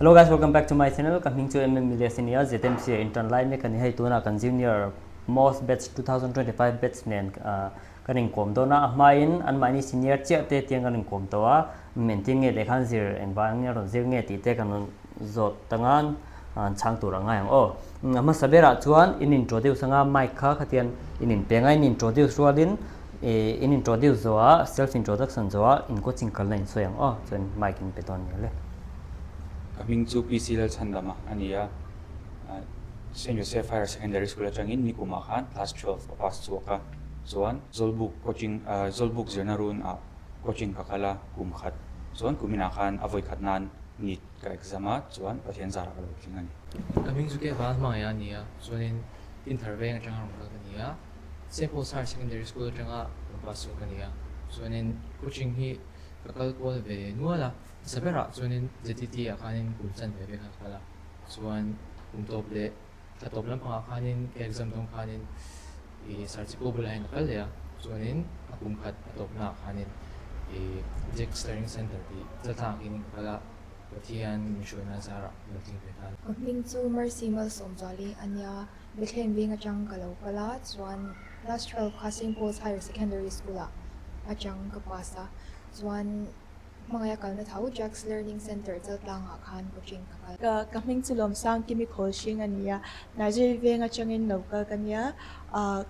Hello guys, welcome back to my channel. Coming to MMA Senior ZMC intern line me kan hai tuna kan junior most batch 2025 batch nen kaning kom do na main an mani senior che te tiang kaning kom to a menting e lekhan zir environment ron zir nge ti te kan zot tangan chang tu ranga yang o ma sabera chuan in introduce nga mic kha khatian in pengai in introduce rualin in introduce zo a self introduction zo a in coaching kalnain so yang o chen mic in peton le Coming to PCL Chandama, Ania, St. Joseph Higher Secondary School at Changin, Nikumakan, class 12, Papas Suaka, Zoan, Zolbuk coaching, Zolbuk Zernarun, coaching Kakala, Kumkat, Zoan, Kuminakan, Avoid Katnan, Nit, Kaexama, Zoan, Patienzara, Kingan. Coming to get Valmaya, Nia, Zoan, intervene at Jangan Nia, St. Paul's Higher Secondary School at Janga, Papas Suakania, Zoan, coaching he, Kakal Kolve, Nuala. Sabera, suanin ZTT akanin kumsan bebe kakala. Suan kumtoble, tatoblan pangakanin exam tong kanin sartiko bulahin nakalya. Suanin akumkat atobna akanin Jack's Learning Center di tatangin kala patian mission na sara nating petal. Coming to Mercy Malsomjali, anya Bethlehem being a jang kalaw pala, suan class 12 St. Paul's Higher Secondary School a jang kapasa. Suan mga yakal na tao Jack's Learning Center sa lang akan coaching kakal. Kaming tulom sang kimi coaching ania Najeriya nga changin local kanya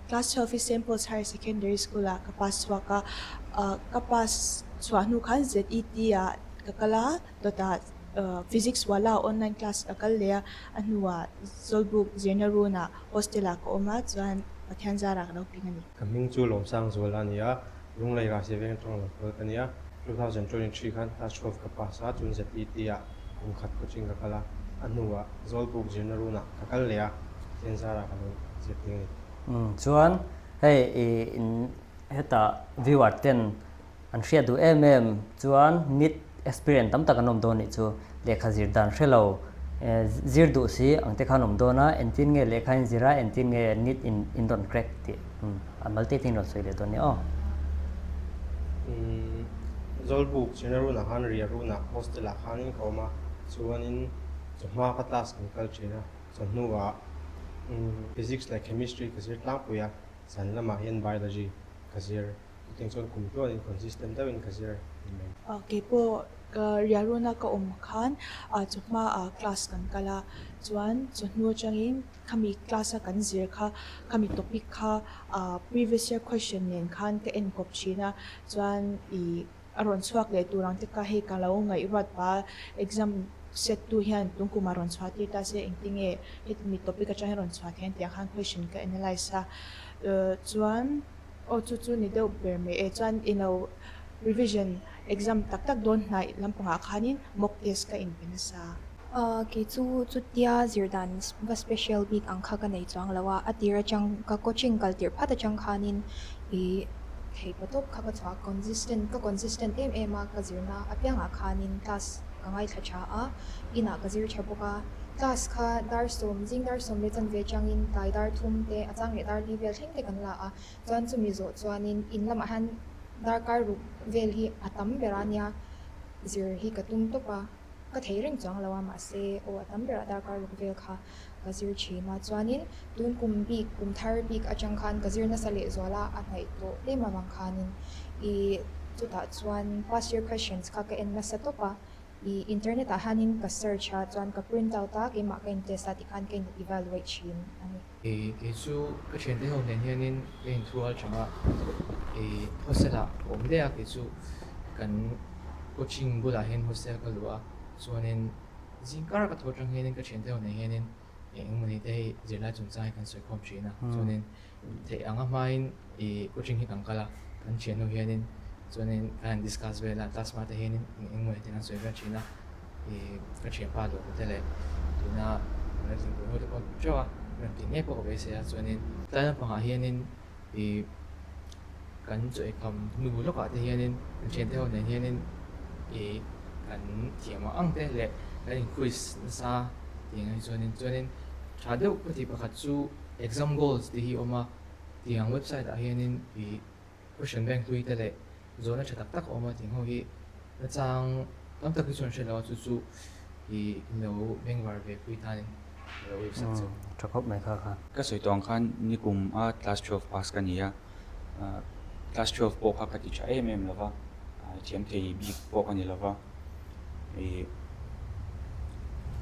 class 12 St. Paul's Higher Secondary School kapaswa ka kapas swanu kan ZET kakala dota physics wala online class akalya anwa Zolbuk Zernaruna hostela ko ma zan patyanzara ka pingani. Kaming tulom sang zolania runglay ra seveng tong local kanya 2023 kan class 12 kapasa chun ZET kumkhat coaching kakala anua Zolbuk Zernaruna kakalya tenzara kalo zeting chuan hei in heta viewer ten an hria du chuan nit experience tam tak anom do ni chu lekha zir dan hrelo zir du si angte khanom do na entin nge lekha in zira entin nge nit in don crack ti amal te tin ro soile do ni o Zolbuk Zernaruna han riaruna hostela khanin koma chuanin chuma ka class kan culture chnuwa physics like chemistry kasir tlang puya sanlama hian biology kasir tengchon kumto in consistent dawin kasir Okay po riaruna ka khan chuma class kan kala chuan chnu changin kami class kan zir kha kami topic kha previous year question nen khan ka en kop china chuan aron chuak le turang te ka he kalaw ngai rat pa exam set tu hian tungku maron chwati ta se engtinge hit mi topic a chahiron chwat hen te khan question ka analyze sa chuan chu ni deuh ber me chuan revision exam tak don nai lampanga khanin mock test ka in pinasa Ki chu tia zirdan va special week ang kha ka nei chang lawa atira chang ka coaching kaltir phata chang khanin hei patop kha ka consistent ma ka zirna apyanga khanin class kangai thacha a ina ka zir chaboka class kha dar som le chan ve changin tai dar thum te achang le dar li vel thing te kan la a chuan chu mi zo chuanin in lama han dar kar ru vel hi atam berania zir hi ka tum to pa ka theiring chang lawa ma se o atam bera dar kar ru vel kha ka zir china chuanin tun kum thar bik achang khan ka zir na sale zola a nai to le ma mang khanin chuta chuan past year questions ka en na sa to pa internet a hanin ka search ha chuan ka print out ta ke ma ka test ati khan ke evaluate chin ani Kesu ka chente ho nen hianin in thrual changa hostela omde a kesu kan coaching bula hen hostel ka lua suanin jingkar ka thotang hianin ka chente ho nen hianin engmani te zirla chunchai kan soi khom china suanin te anga main coaching hi kankala kan chenu hianin chuanin kan discuss vela tasma te hianin engmani te kan soi ga china ka chen pa lo tele tuna na ting ko ho chawa ran ting e ko be se chuanin ta pa hianin kan choi kham nu lo ka te hianin chen te ho nen hianin kan thiama ang te le kan quiz sa tingai chuanin chadeu pati pakhat chu exam goals ti hi oma tiang website a hianin question bank hlui te le zona thatak tak oma ting ho hi na chang tam tak hi chuan shela chu i no mengwar ve pui tani lo wi sak chu thakop mai kha ka soi tong khan ni kum a class 12 pass ka nia class 12 po kha ka ti cha lova thiam thei bi po ka ni lova e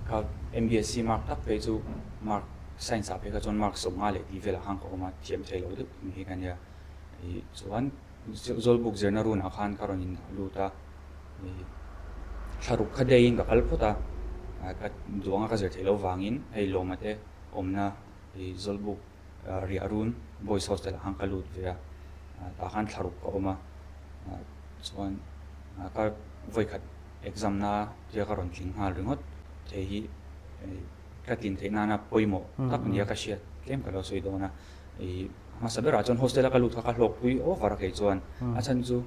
ka MBSC mark tak pe chu mark science a pe ka chon mark so nga le ti vela hang ko ma thiam thei lo de mi ka nia e chuan zolbuk zerna runa khan karonin luta e tharuk khadein ka kalpota ka duanga ka zer thelo wangin hei lomate omna e zolbuk ri arun boys hostel hang kalut vea ta khan tharuk ka oma chuan ka voikhat exam na tia karon thing hal ringot thei ka tin thei nana poimo tak nia ka sia tlem ka lo soi dona e ma sabera chon hostel ka lut ka hlok pui over ke chuan a chan chu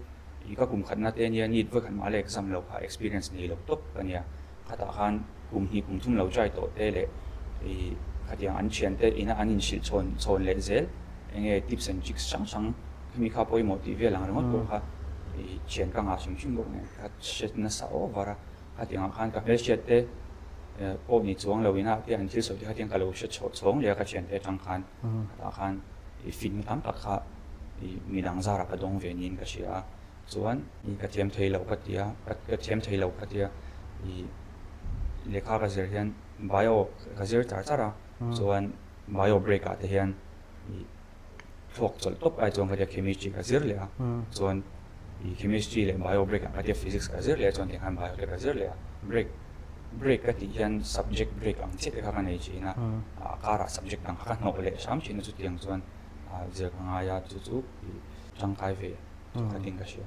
i ka kum khatna te nia need voikhat ma le exam lo kha experience nei lo top kania khata khan kum hi kum thum lo chai to te le e khatia an chian te ina anin shil chon le zel enge tips and tricks sang mi kha poimo ti ve lang ringot ko kha e chian ka nga sing go ne ka shet na sa over khatia khan ka hel shet te po ni chuang lo ina ti an thil so ti khatia ka lo shet chong le ka chian te tang khan ta khan i fin tam tak kha i mi dang zara ka dong ve nin ka sia chuan i ka thiam thei lo ka tia ka thiam thei lo ka tia i lekha ka zer hian bio ka zer tar chara chuan bio break a te hian i thok chol top ai chong ka tia chemistry ka zer le a chuan i chemistry le bio break ka tia physics ka zer le chuan te khan bio ka zer le a break ka ti hian subject break ang che te kha nei china a kara subject ang kha no le sam china chu tiang chuan zer ka nga ya chu chang kai ve ka ting ka sia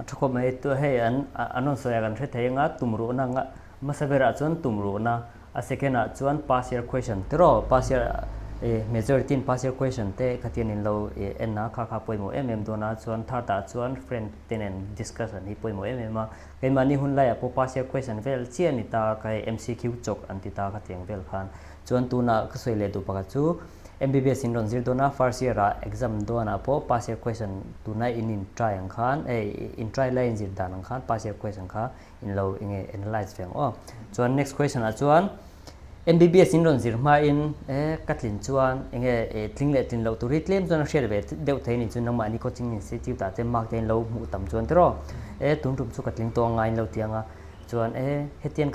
thakop mai to hei anon so ya gan the thei nga tumru na nga masabera chuan tumru na a second a chuan pass year question tro pass year majority in pass year question te khatian in lo en na kha poimo dona chuan third ta chuan friend tenen discussion hi poimo ma kai mani hun la ya po pass year question vel chian ni ta kai MCQ chok anti ta khatiang vel khan chuan tu na ka soi le du pa chu MBBS in ronzir dona first year a exam dona po pass year question tu na in try ang khan in try line zir dan ang khan pass year question kha in lo inge analyze veng chuan next question a chuan MBBS in ronzir ma in katlin chuan inge tlingle tin lo tu ritlem chuan share ve deu thein in chu nang ma ni coaching institute ta te mark ten lo mu tam chuan tro tum chu katling to ngai lo tianga chuan hetian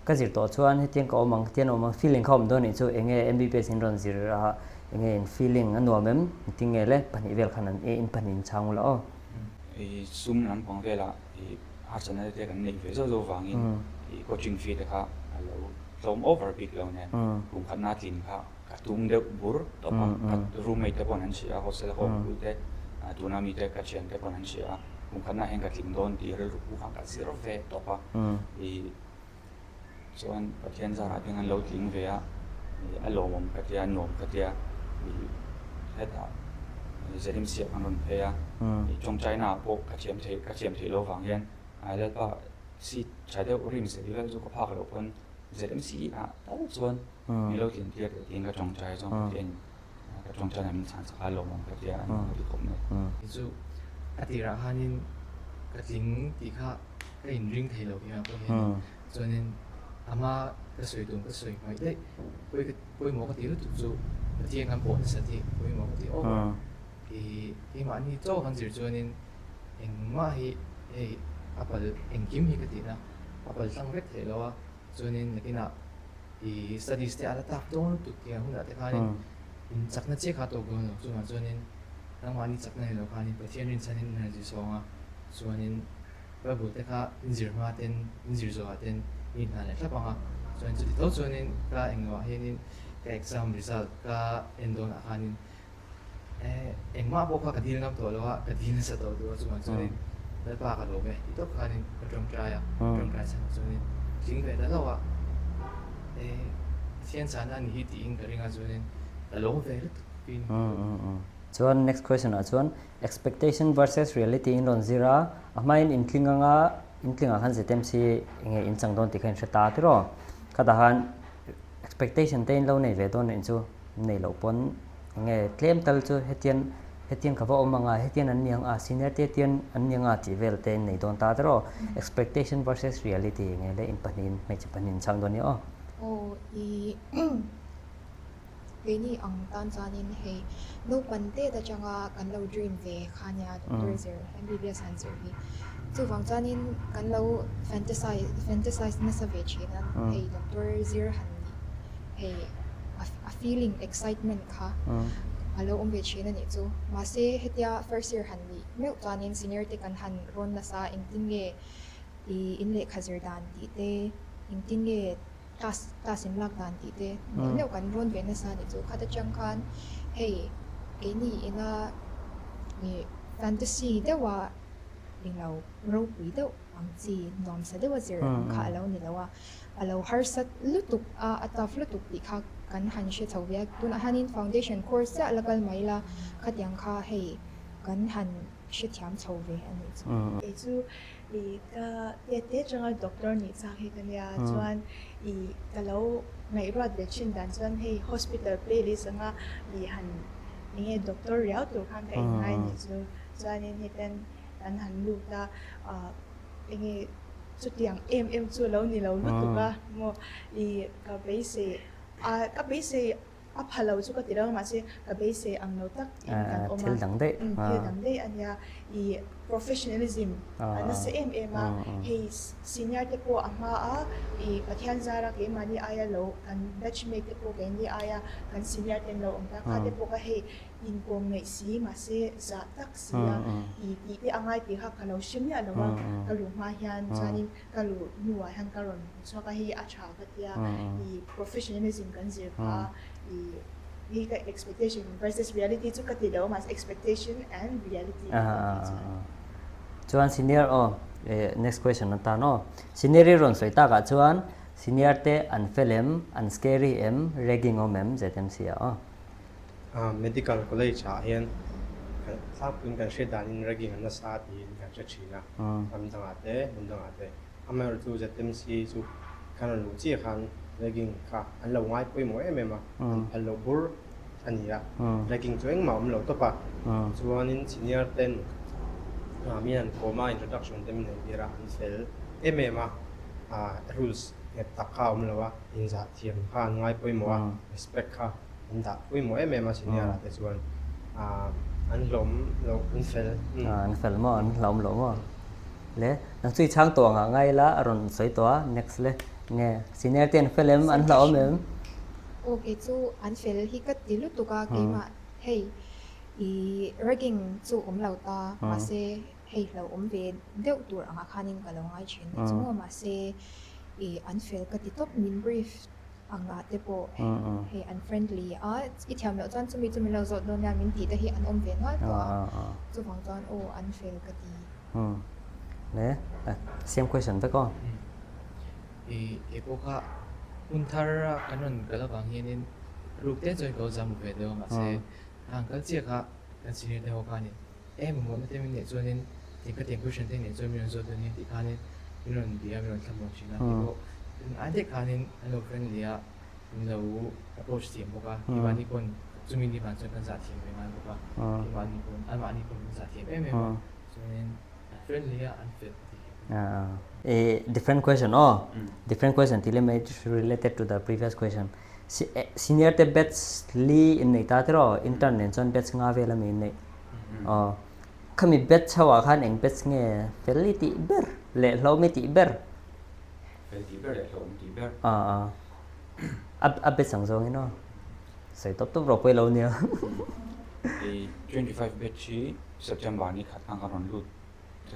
kazir to chuan hetian ka omang feeling khom don ni chu enge MBBS in ronzir a enge in feeling anuamem tingele pani vel khanan in panin chang lo e sum lam pang vela e arsenal te kan nei ve zo wangin e coaching fee te kha alo tom over big lo ne kum khatna tin kha ka tum de bur to pa roommate te ponan sia hostel ho te tuna mi te ka chen te ponan sia kum khatna hen ka tin don ti re ru kha ka zero ve to pa e chuan pathian zara tengan lo tling ve a alomom ka tia nom ka tia heta zerim sia angon pe a chong china po ka chem thei lo wang hian ai pa si chade rim se divel zo ko phak lo pon zerim si a ta chuan mi lo tin tia tin ka chong chai chong tin ka chong chai min chan sa lo mom ka tia an ti kom ne chu atira hanin katling ti kha ka in ring thei lo ya ko hen chuanin ama ka soi mai dei poi mo ka ti lu tu chu tiang kan po sa ti poi mo ka ti over i ma ni to han zir chuanin eng ma hi apal eng kim hi ka ti na apal sang vek thei lo a chuanin nakina i studies te ala tak don tu ti hun ate khanin in chakna che kha to go no chuanin nang ma ni chakna lo khanin pathian rin chanin energy songa chuanin babu te kha injir ma ten injir zo aten in na le tlapanga chuan chu ti to chuanin ka engwa hianin ka exam result ka endon a khanin engma po ka dil ngam to lo ka dil sa to do chuanin dal pa ka lo me ito khanin ka tong try sa chuanin ting ve da lo wa sian sa na ni hi ti ing ka ringa chuanin da lo ve rit pin chuan next question a chuan expectation versus reality in ronzira amain intlinga khan zetem si inge in changdon ti khan thata tiro kadahan expectation te in lo nei ve don in chu nei lo pon nge claim tal chu hetian hetiang khawa omanga hetian an niang a senior te tian an niang a ti vel te nei don ta ro expectation versus reality nge le in panin mai chi panin chang don ni o oh I Gani ang tan chanin hei no pante da changa kan lo dream ve khanya doctor zir MBBS answer hi chu wang chanin kan lo fantasize na sa ve chinan hei doctor zir han hei a feeling excitement kha alo ve chinan ni chu ma se hetia first year han ni me chanin senior te kan han ron na sa ingtin nge in le khazir dan ti te ingtin nge tas in lak dan ti te ne kan ron ve na sa ni chu khata chang khan hei ke ni ina ni fantasy de wa ringlau ro pui de ang chi nom sa de wa zir kha lo ni lawa alo har sat lutuk ataf lutuk ti kha kan han she chawia tun hanin foundation course sa lagal maila khatyang kha hei kan han she thiam chawve ani chu e chu I ka te changa doctor ni cha he kan ya chuan I kalo ngai rat de chin dan chuan hei hospital playlist anga I han nge doctor riau tu khan kai ngai ni chu chuan in hiten an han lu ta nge chu tiang em chu lo ni lo lu tu ka mo I ka be se a phalo chu ka tirang ma se ka be se ang no tak in kan oma thil dang de thil dang de anya I professionalism ana se ma he senior te po ama I pathian zara ke mani aya lo kan batchmate te po ke ni aya kan senior te lo ong ta kha te po ka he in kom nei si ma se za tak si I te angai ti kha kalo shim ya lo wa kalu ma hian chanin kalu nuwa han karon so ka he a cha ka tia I professionalism kan zir kha I ka expectation versus reality chu ka ti lo mas expectation and reality chuan senior next question na ta no senior ron soi ta ka chuan senior te an felem an scary em ragging om zetem sia medical college hian thak pin kan she dan in ragging an sa ti kan che china am dang ate amar chu zetem si chu kan lu chi khan ragging kha an lo ngai poi mo em an lo bur ania ragging chueng ma lo to pa chuan in senior ten mian koma introduction tem nei bira an fel rules nge takha lawa inza thiam kha ngai poi mo respect kha inda poi mo senior ate chuan an lom lo an fel mo an lom mo le nang chui chang to nga ngai la ron soi to next le nge senior ten film an lom okay chu an fel hi ka tilu tu ka ke ma hei I ragging chu lo ta ma se hei lo ve deuh tur anga khanin ka lo ngai chin chu ma se an fel ka ti top min brief anga te po hei unfriendly I thiam lo chan chumi lo zo don ya min ti te hi an ve ngai to chu wang chan an fel ka ti le same question ta ko epoka unthara kanon kala bang hianin rukte joy ko jamu ve de ma se ang kal chia kha kan senior de hokani mo na temin ne zonin ting question te ne zo mi zo de ni ti khanin miron dia miron thammo china ko ante khanin ano friend dia no approach team boka ibani kon chumi ni ban kan sa team me boka ibani kon amani kon sa team so nen friend dia unfit a different question different question related to the previous question senior te bets li in nei ta tro internet chon bets nga vela mi nei khami bet chawa khan eng bets nge felli ti ber le hlo mi ti ber a bet sang zong no sai top ro poi lo nia 25 bet chi September ni khat ang karon lut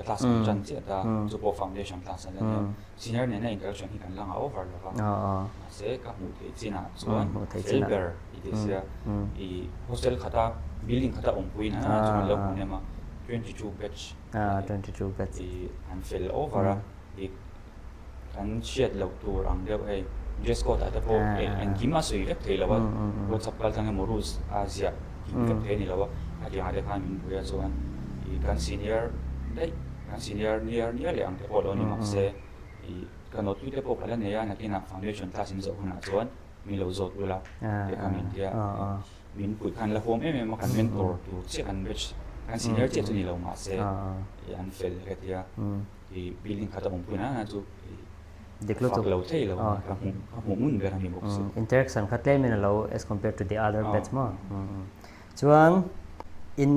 class chan che da zupo foundation class an ne senior ne na introduction hi kan lang over lo va se ka mu te china chuan silver idisia I hostel khata building khata pui na chuan lo ne ma 22 batch 22 batch an fill over kan shed lo tur ang deu ai dress code ata po an gima sui rek thei lawa whatsapp kal thang morus asia ki thei ni lawa ati ha de khan min buya chuan kan senior dai kan senior near le ang te po lo ni ma se kan not tu te po kala ne ya na kina foundation class in zo huna chuan mi lo zot bula À, te kamin tia à. min pui khan la hom em kan mentor tu che kan batch kan senior che tu ni lo ma se an fel he tia i building khata om puna chu Diklo fak tu lo thei lo ka mu mun ber mi box interaction khat le min lo as compared to the other batch ma chuan in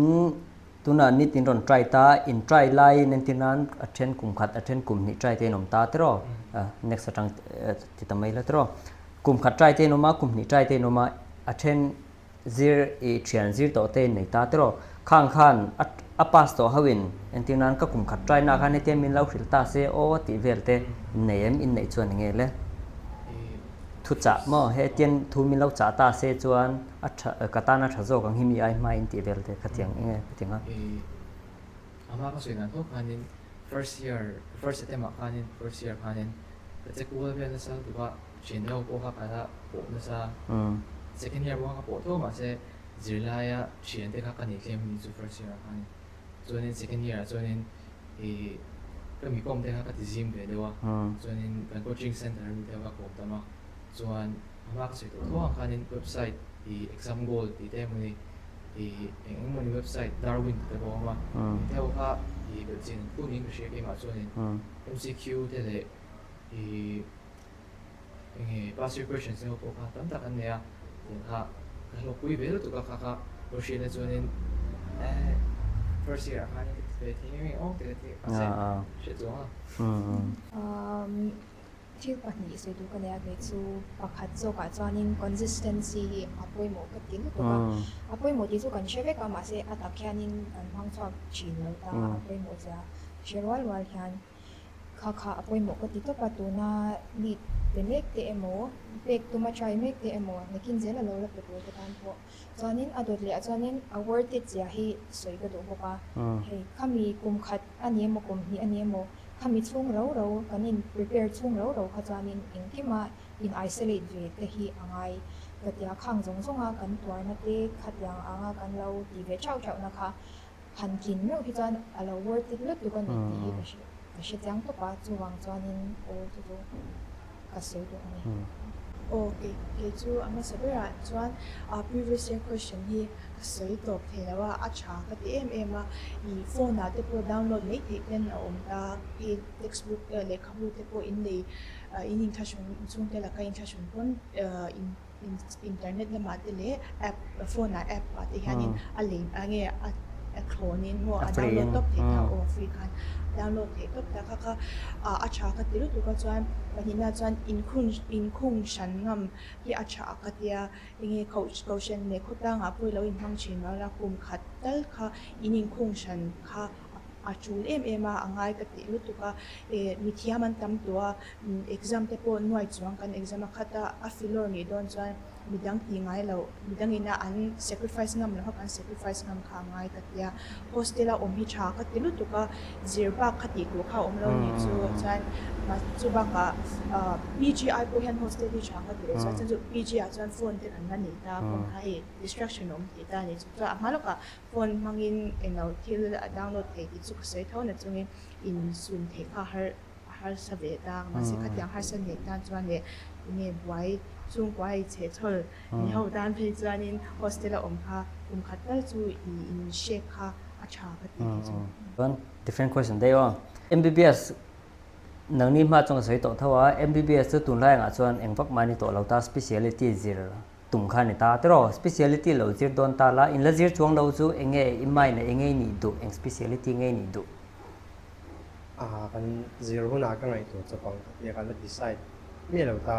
tuna ni tin ron try ta in try lai nen tinan attend kum khat attend kum ni try te nom ta tro next atang ti tamai la tro kum khat try te noma kum ni try te noma attend zir e thian zir to te nei ta tro khang khan a pass to hawin en tinan ka kum khat try na khan te min lo khil ta se o ti velte neem in nei chuan nge le thu cha mo he tian thu min lo cha ta se chuan katana thazo kang himi ai ma in ti velte khatiang nge tinga ama ka sui nan thok khanin first attempt khanin first year khanin te kuwa be na sa tu ba chin lo ko ka kala po na sa second year wa ka po to ma se zirlaya chin te ka kani kem ni zu first year khanin chuanin second year chuanin kami kom te ka ti zim be dewa chuanin kan coaching center ni te ka ko tama chuan ama ka sui to thok khanin website exam goal ti te muni engmoni website Darwin te bo ma te ho ka chin puning ka share ke ma chuanin MCQ te le past year questions ne ko ka tam tak an ne a ka lo pui be tu ka ko share ne chuanin first year ha ni te thing ong te ase she tu ha thil pahnih sei tu kan ya ge chu pakhat zo ka chuanin consistency hi apoi mo ka tin tu ka apoi mo ti chu kan sheve ka ma se atakhianin kan hang chak chin lo ta apoi mo ja sherwal wal hian kha apoi mo ka ti to pa tu na ni te mek te emo pek tu ma try mek te emo lekin zela lo la pe tu te kan po chuanin adot le chuanin award te chia hi soi ka do boka hei khami kum khat ani mo kum hi ani mo khami chung ro kanin prepare chung ro kha chuanin engkima in isolate ve te hi angai katia khang zong zonga kan tuar na te khatyang anga kan lo ti ve chau na kha han kin no hi chuan alo worth it lut tu kan ni ti ka she chang to pa chuwang chuanin o tu ka sei tu ani Okay, chu ama sabera chuan previous year question hi soi top thelawa acha ka ti a I phone na te po download nei the ten om ta ki textbook le khabu te po in le in classroom chung te la ka in classroom pon in internet la ma te le app phone na app pa te hianin a le ange a clonin mo a download top the ka o free kan download the top ta ka acha ka ti lu tu ka chuan panina chuan in khung shan ngam hi acha ka tia inge coach ne khota nga pui lo in hang chin la kum khat tal kha in khung shan kha achul a angai ka ti lu tu ka mi thiaman tam tua exam te po nuai chuang kan exam khata a filor ni don chuan midang ti ngai lo midang ina an sacrifice ngam lo kan sacrifice ngam kha ngai ka tia hostela om hi tha ka ti lu tu ka zirba khati tu kha om lo ni chu chuan ma chu ba ka PGI po hen hostel hi tha ka ti chuan chu PGI chuan phone te kan mani ta phone hai distraction om ti ta ni chu ma lo ka phone mangin eno thil download the ti chu sei thona chungin in sun the kha har save ta ma se khatyang har san ne ta chuan le nge buai chung kwai che thol ni ho dan phe chuanin hostel om khatal chu in shake kha acha ka ti chu one different question they on MBBS nang ni ma chong sei to thawa MBBS chu tun lai nga chuan engpak mani to lo ta speciality zir tum kha ni ta tro speciality lo zir don ta la in la zir chuang lo chu enge imai na enge ni du eng speciality nge ni du kan zero huna ka ngai to chapang ya kan decide ni lo ta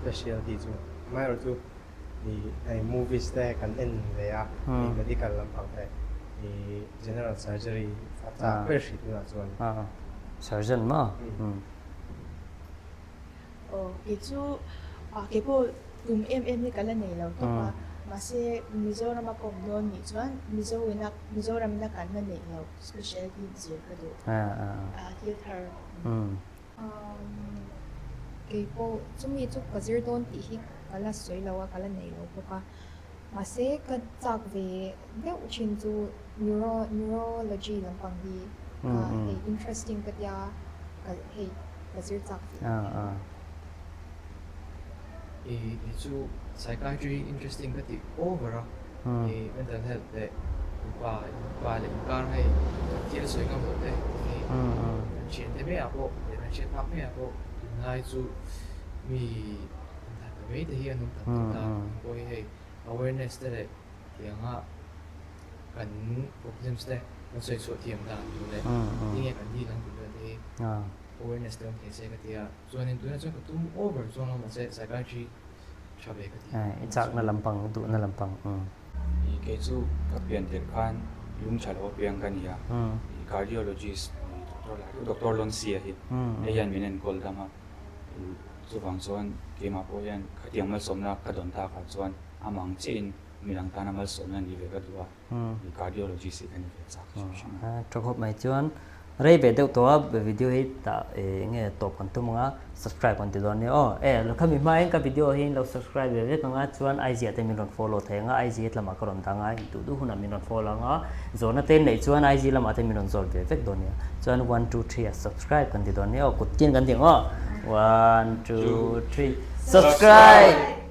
specialty chu mai ro chu ni ai movies te kan en ve ya medical lampang te ni general surgery fata per shi tu na chuan surgeon ma ke chu ke po kum ni kala nei lo to pa ma se Mizoram ma kom don ni chuan Mizoram na kan na nei lo specialty zir ka do theater ke po chumi chu kazir don ti hi kala soi lawa kala nei lo pa ma se ka chak ve de uchin chu neurology lampang hi interesting ka ya ka hey kazir chak chu psychiatry interesting ka ti over mental health le pa le kar hai ti soi ngam lo te chen te me apo le chen pa me apo nai chu mi ta me te hi anu ta ko hei awareness te le yang kan problems te nó sẽ xuất hiện ra như thế nhưng cái gì đang bị thì awareness đang hiện sẽ cái gì cho nên tôi nói cho cái tum over cho nó mà sẽ psychiatry cho về cái gì chắc là làm bằng tụ là làm bằng cái chú các biện tiền khan lúng chả lo biện cái gì cardiologist doctor Lonsia hi ai yan minen kol dama chu wang chuan ke ma po yan khatiang mal somna kadon ta kha chuan amang chin milang ta namal somna ni ve ka duwa cardiologist hi kan ve chak trok hop mai chuan rei be deuh to video hi ta nge top kan tumunga subscribe kan ti don ne lo khami mai ka video hi lo subscribe ve ka chuan IG ate min ron follow thenga IG lama ka ron danga tu du huna min ron follow nga zona te nei chuan IG lama ate min ron zol ve vek don ne chuan 1 2 3 subscribe kan ti don ne kut tin kan ti 1 2 3 subscribe